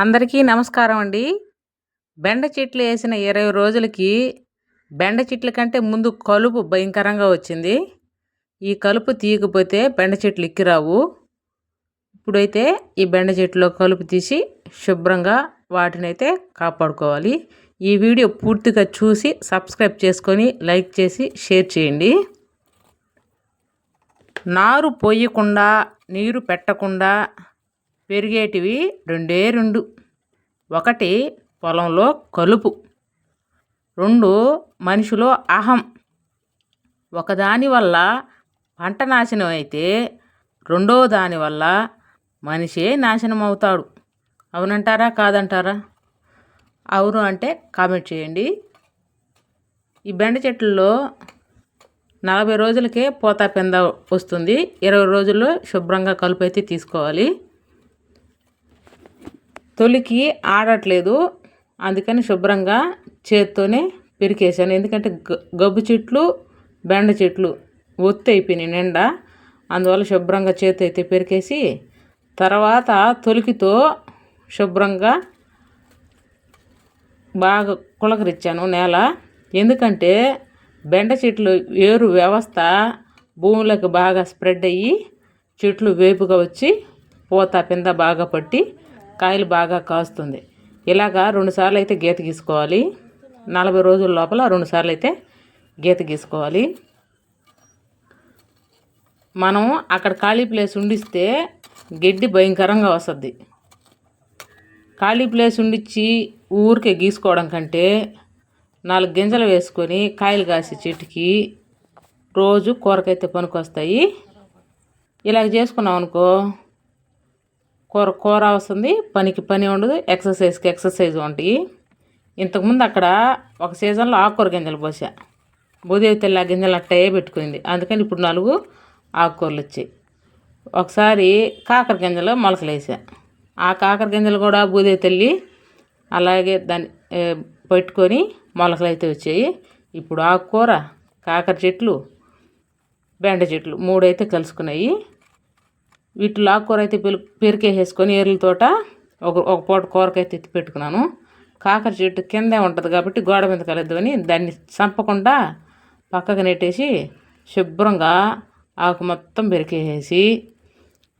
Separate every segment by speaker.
Speaker 1: అందరికీ నమస్కారం అండి. బెండ చెట్లు వేసిన 20 రోజులకి బెండ చెట్ల కంటే ముందు కలుపు భయంకరంగా వచ్చింది. ఈ కలుపు తీయకపోతే బెండ చెట్లు ఎక్కిరావు. ఇప్పుడైతే ఈ బెండ చెట్టులో కలుపు తీసి శుభ్రంగా వాటినైతే కాపాడుకోవాలి. ఈ వీడియో పూర్తిగా చూసి సబ్స్క్రైబ్ చేసుకొని లైక్ చేసి షేర్ చేయండి. నారు పోయకుండా నీరు పెట్టకుండా పెరిగేటివి రెండు. ఒకటి పొలంలో కలుపు, 2 మనిషిలో అహం. ఒకదాని వల్ల పంట నాశనం అయితే రెండో దాని వల్ల మనిషే నాశనం అవుతాడు. అవునంటారా కాదంటారా? అవును అంటే కామెంట్ చేయండి. ఈ బెండ చెట్లలో 40 రోజులకే పూత పింద వస్తుంది. 20 రోజుల్లో శుభ్రంగా కలుపు అయితే తీసుకోవాలి. తొలికి ఆడట్లేదు, అందుకని శుభ్రంగా చేత్తోనే పెరికేసాను. ఎందుకంటే గబ్బు చెట్లు బెండ చెట్లు ఒత్తి అయిపోయినాయి నిండా. అందువల్ల శుభ్రంగా చేతి అయితే పెరికేసి తర్వాత తొలికితో శుభ్రంగా బాగా కులకరిచ్చాను నేల. ఎందుకంటే బెండ చెట్లు వేరు వ్యవస్థ భూములకు బాగా స్ప్రెడ్ అయ్యి చెట్లు వేపుగా వచ్చి పూత పింద బాగా పట్టి కాయలు బాగా కాస్తుంది. ఇలాగా 2 సార్లు అయితే గీత గీసుకోవాలి. 40 రోజుల లోపల 2 సార్లు అయితే గీత గీసుకోవాలి. మనం అక్కడ ఖాళీ ప్లేస్ ఉండిస్తే గడ్డి భయంకరంగా వస్తుంది. ఖాళీ ప్లేస్ ఉండిచ్చి ఊరికే గీసుకోవడం కంటే 4 గింజలు వేసుకొని కాయలు కాసే చెట్టుకి రోజు కూరకైతే పనికొస్తాయి. ఇలాగ చేసుకున్నాం అనుకో, కూర వస్తుంది, పనికి పని ఉండదు, ఎక్సర్సైజ్కి ఎక్సర్సైజ్ ఉంటాయి. ఇంతకుముందు అక్కడ ఒక సీజన్లో ఆకుకూర గింజలు పోసా. భూదేవి తెల్ల గింజలు అట్టే పెట్టుకుంది. అందుకని ఇప్పుడు 4 ఆకుకూరలు వచ్చాయి. ఒకసారి కాకర గింజలు మొలకలు వేసా. ఆ కాకర గింజలు కూడా భూదేవి తల్లి అలాగే దాన్ని పెట్టుకొని మొలకలు అయితే వచ్చాయి. ఇప్పుడు ఆకుకూర, కాకర చెట్లు, బెండ చెట్లు 3 అయితే కలుసుకున్నాయి. వీటిలో ఆకుకూర అయితే పెరికేసేసుకొని ఏర్లతోట ఒక పూట కూరకైతే ఎత్తి పెట్టుకున్నాను. కాకర చెట్టు కిందే ఉంటుంది కాబట్టి గోడ మీద కలద్దని దాన్ని చంపకుండా పక్కకు నెట్టేసి శుభ్రంగా ఆకు మొత్తం పెరికేసేసి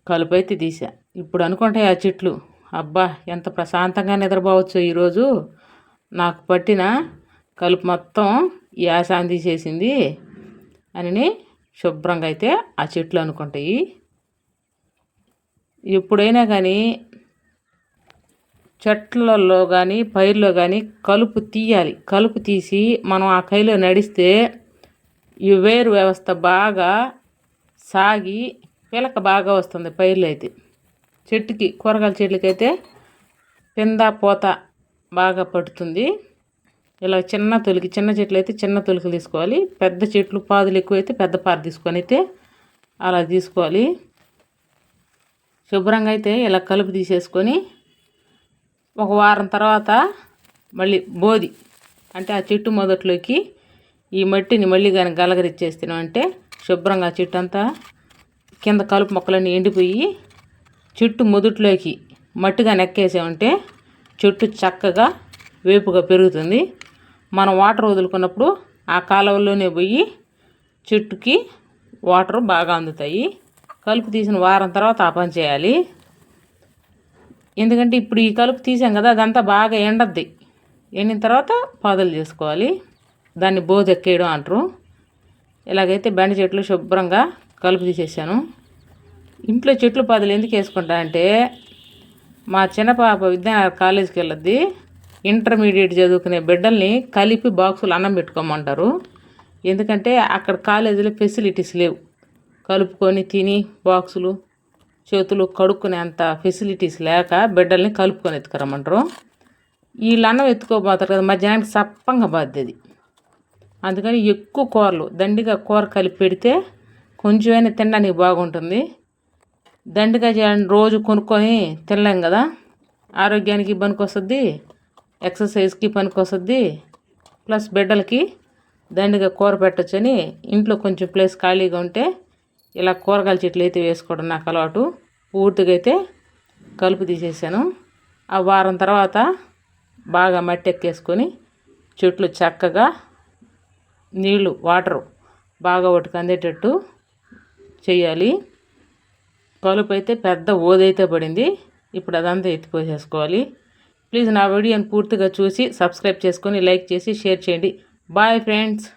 Speaker 1: కలుపు అయితే తీసా. ఇప్పుడు అనుకుంటే ఆ చెట్లు అబ్బా ఎంత ప్రశాంతంగా నిద్రపోవచ్చు. ఈరోజు నాకు పట్టిన కలుపు మొత్తం ఈ ఆశాన్ని తీసేసింది అని శుభ్రంగా అయితే ఆ చెట్లు అనుకుంటాయి. ఎప్పుడైనా కానీ చెట్లలో కానీ పైర్లో కానీ కలుపు తీయాలి. కలుపు తీసి మనం ఆ కైలో నడిస్తే ఈ వేరు వ్యవస్థ బాగా సాగి పిలక బాగా వస్తుంది. పైర్లు అయితే చెట్టుకి కూరగాయల చెట్లకైతే పింద పూత బాగా పడుతుంది. ఇలా చిన్న చెట్లు అయితే చిన్న తొలికలు తీసుకోవాలి. పెద్ద చెట్లు పాదులు ఎక్కువ అయితే పెద్ద పార తీసుకొని అయితే అలా తీసుకోవాలి. శుభ్రంగా అయితే ఇలా కలుపు తీసేసుకొని ఒక వారం తర్వాత మళ్ళీ బోది అంటే ఆ చెట్టు మొదట్లోకి ఈ మట్టిని మళ్ళీ కానీ గలగరిచ్చేస్తున్నాం అంటే శుభ్రంగా చెట్టు అంతా కింద కలుపు మొక్కలన్నీ ఎండిపోయి చెట్టు మొదట్లోకి మట్టిగా నెక్కేసామంటే చెట్టు చక్కగా వేపుగా పెరుగుతుంది. మనం వాటర్ వదులుకున్నప్పుడు ఆ కాలువలోనే పోయి చెట్టుకి వాటర్ బాగా అందుతాయి. కలుపు తీసిన వారం తర్వాత ఆ పని చేయాలి. ఎందుకంటే ఇప్పుడు ఈ కలుపు తీసాం కదా, అదంతా బాగా ఎండద్ది. ఎండిన తర్వాత పాదులు చేసుకోవాలి. దాన్ని బోదెక్కేయడం అంటారు. ఇలాగైతే బెండ చెట్లు శుభ్రంగా కలుపు తీసేసాను. ఇంట్లో చెట్లు పాదులు ఎందుకు వేసుకుంటా అంటే మా చిన్న పాప విద్యానగర్ కాలేజీకి వెళ్ళొద్ది. ఇంటర్మీడియట్ చదువుకునే బిడ్డల్ని కలిపి బాక్సులు అన్నం పెట్టుకోమంటారు. ఎందుకంటే అక్కడ కాలేజీలో ఫెసిలిటీస్ లేవు. కలుపుకొని తిని బాక్సులు చేతులు కడుక్కునేంత ఫెసిలిటీస్ లేక బిడ్డల్ని కలుపుకొని ఎత్తుకురమ్మంటారు. వీళ్ళు అన్నం ఎత్తుకోబోతారు కదా, మధ్యాహ్నానికి సప్పంగా బాధ్యది. అందుకని ఎక్కువ కూరలు దండిగా కూర కలిపి పెడితే కొంచెమైనా తినడానికి బాగుంటుంది. దండిగా చేయాలని రోజు కొనుక్కొని తినలేం కదా. ఆరోగ్యానికి పనికొస్తుంది, ఎక్సర్సైజ్కి పనికొస్తుంది, ప్లస్ బిడ్డలకి దండిగా కూర పెట్టచ్చని ఇంట్లో కొంచెం ప్లేస్ ఖాళీగా ఉంటే ఇలా కూరగాయల చెట్లు అయితే వేసుకోవడం నాకు అలవాటు. పూర్తిగా అయితే కలుపు తీసేసాను. ఆ వారం తర్వాత బాగా మట్టి ఎక్కేసుకొని చెట్లు చక్కగా నీళ్ళు వాటరు బాగా ఒకటికి అందేటట్టు చేయాలి. కలుపు అయితే పెద్ద ఓదైతే పడింది. ఇప్పుడు అదంతా ఎత్తిపోసేసుకోవాలి. ప్లీజ్ నా వీడియోని పూర్తిగా చూసి సబ్స్క్రైబ్ చేసుకొని లైక్ చేసి షేర్ చేయండి. Bye friends.